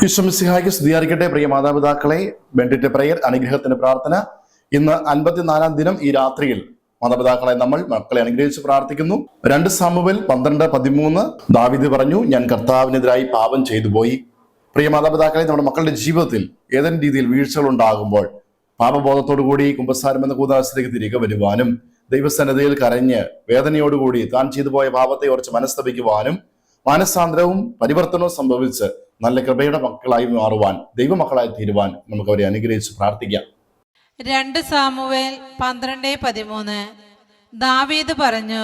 ഈശ്വമിസിഹായ്ക്ക് സ്തുതിയായിരിക്കട്ടെ. പ്രിയ മാതാപിതാക്കളെ, ബെൻഡിറ്റ് പ്രയർ അനുഗ്രഹത്തിന്റെ പ്രാർത്ഥന. ഇന്ന് 54-ാം ദിനം. ഈ രാത്രിയിൽ മാതാപിതാക്കളെ നമ്മൾ മക്കളെ അനുഗ്രഹിച്ച് പ്രാർത്ഥിക്കുന്നു. 2 സാമുവേൽ 12:13 ദാവീദ് പറഞ്ഞു, ഞാൻ കർത്താവിനെതിരായി പാപം ചെയ്തു പോയി. പ്രിയ മാതാപിതാക്കളെ, നമ്മുടെ മക്കളുടെ ജീവിതത്തിൽ ഏതെങ്കിലും രീതിയിൽ വീഴ്ചകൾ ഉണ്ടാകുമ്പോൾ പാപബോധത്തോടുകൂടി കുമ്പസാരം എന്ന കൂദാശയിലേക്ക് തിരികെ വരുവാനും ദൈവസന്നിധിയിൽ കരഞ്ഞ് വേദനയോടുകൂടി താൻ ചെയ്തു പോയ പാപത്തെ ഓർച്ച് മനസ്തപിക്കുവാനും മാനസാന്തരവും പരിവർത്തനവും സംഭവിച്ച് നല്ല കൃപയുടെ മക്കളായി മാറുവാൻ, ദൈവമക്കളായി തീരുവാൻ നമുക്ക് അവരെ അനുഗ്രഹിച്ച് പ്രാർത്ഥിക്കാം. 2 സാമുവേൽ 12:13 ദാവീദ് പറഞ്ഞു,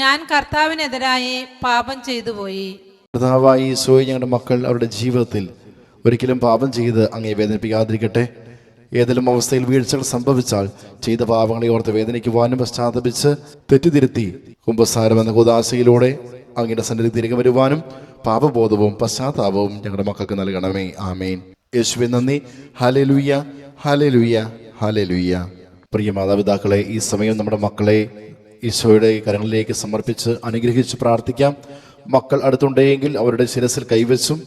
ഞാൻ കർത്താവിനെതിരായി പാപം ചെയ്തു പോയി. കർത്താവായ ഈശോയെ, ഞങ്ങളുടെ മക്കൾ അവരുടെ ജീവിതത്തിൽ ഒരിക്കലും പാപം ചെയ്ത് അങ്ങേ വേദനിപ്പിക്കാതിരിക്കട്ടെ. ഏതെങ്കിലും അവസ്ഥയിൽ വീഴ്ചകൾ സംഭവിച്ചാൽ ചെയ്ത പാപങ്ങളെ ഓർത്ത് വേദനിക്കുവാനും പശ്ചാത്തപിച്ച് തെറ്റിതിരുത്തി കുമ്പസാരം എന്ന കൂദാശയിലൂടെ അങ്ങയുടെ സന്നിധി തിരികെ വരുവാനും പാപബോധവും പശ്ചാത്താപവും ഞങ്ങളുടെ മക്കൾക്ക് നൽകണമേ. ആമേൻ. യേശുവേ നന്ദി. Hallelujah, hallelujah, hallelujah. പ്രിയ മാതാപിതാക്കളെ, ഈ സമയം നമ്മുടെ മക്കളെ ഈശോയുടെ കരങ്ങളിലേക്ക് സമർപ്പിച്ച് അനുഗ്രഹിച്ച് പ്രാർത്ഥിക്കാം. മക്കൾ അടുത്തുണ്ടെങ്കിൽ അവരുടെ ശിരസിൽ കൈവച്ചും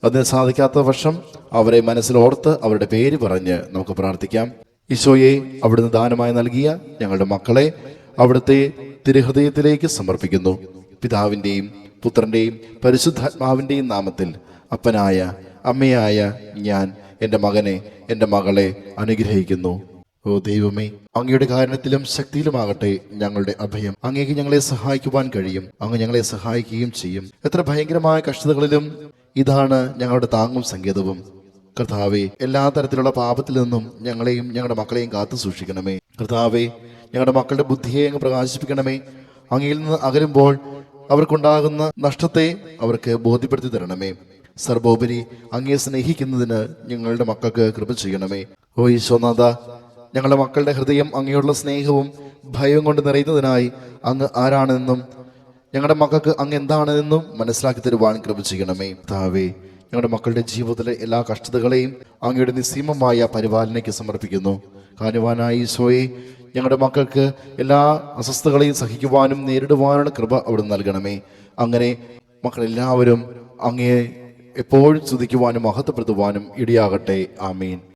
അതിന് സാധിക്കാത്ത പക്ഷം അവരെ മനസ്സിലോർത്ത് അവരുടെ പേര് പറഞ്ഞ് നമുക്ക് പ്രാർത്ഥിക്കാം. ഈശോയെ, അവിടുന്ന് ദാനമായി നൽകിയ ഞങ്ങളുടെ മക്കളെ അവിടുത്തെ തിരുഹൃദയത്തിലേക്ക് സമർപ്പിക്കുന്നു. പിതാവിൻ്റെയും പുത്രൻ്റെയും പരിശുദ്ധാത്മാവിൻ്റെയും നാമത്തിൽ അപ്പനായ അമ്മയായ ഞാൻ എൻ്റെ മകനെ, എൻ്റെ മകളെ അനുഗ്രഹിക്കുന്നു. ഓ ദൈവമേ, അങ്ങയുടെ കാരണത്തിലും ശക്തിയിലുമാകട്ടെ ഞങ്ങളുടെ അഭയം. അങ്ങേക്ക് ഞങ്ങളെ സഹായിക്കുവാൻ കഴിയും. അങ്ങ് ഞങ്ങളെ സഹായിക്കുകയും ചെയ്യും. എത്ര ഭയങ്കരമായ കഷ്ടതകളിലും ഇതാണ് ഞങ്ങളുടെ താങ്ങും സങ്കേതവും. കർത്താവെ, എല്ലാ തരത്തിലുള്ള പാപത്തിൽ നിന്നും ഞങ്ങളെയും ഞങ്ങളുടെ മക്കളെയും കാത്തു സൂക്ഷിക്കണമേ. കർത്താവെ, ഞങ്ങളുടെ മക്കളുടെ ബുദ്ധിയെ അങ്ങ് പ്രകാശിപ്പിക്കണമേ. അങ്ങയിൽ നിന്ന് അകലുമ്പോൾ അവർക്കുണ്ടാകുന്ന നഷ്ടത്തെ അവർക്ക് ബോധ്യപ്പെടുത്തി തരണമേ. സർവോപരി അങ്ങയെ സ്നേഹിക്കുന്നതിന് ഞങ്ങളുടെ മക്കൾക്ക് കൃപ ചെയ്യണമേ. ഓ ഈശോനാഥ, ഞങ്ങളുടെ മക്കളുടെ ഹൃദയം അങ്ങയോടുള്ള സ്നേഹവും ഭയവും കൊണ്ട് നിറയുന്നതിനായി അങ്ങ് ആരാണെന്നും ഞങ്ങളുടെ മക്കൾക്ക് അങ്ങ് എന്താണെന്നും മനസ്സിലാക്കി തരുവാൻ കൃപ ചെയ്യണമേ. താവേ, ഞങ്ങളുടെ മക്കളുടെ ജീവിതത്തിലെ എല്ലാ കഷ്ടതകളെയും അങ്ങയുടെ നിസ്സീമമായ പരിപാലനയ്ക്ക് സമർപ്പിക്കുന്നു. കാനുവാനായ ഈശോയെ, ഞങ്ങളുടെ മക്കൾക്ക് എല്ലാ അസ്വസ്ഥതകളെയും സഹിക്കുവാനും നേരിടുവാനുള്ള കൃപ അവിടെ നൽകണമേ. അങ്ങനെ മക്കളെല്ലാവരും അങ്ങയെ എപ്പോഴും സ്തുതിക്കുവാനും മഹത്വപ്പെടുത്തുവാനും ഇടയാകട്ടെ. ആമീൻ.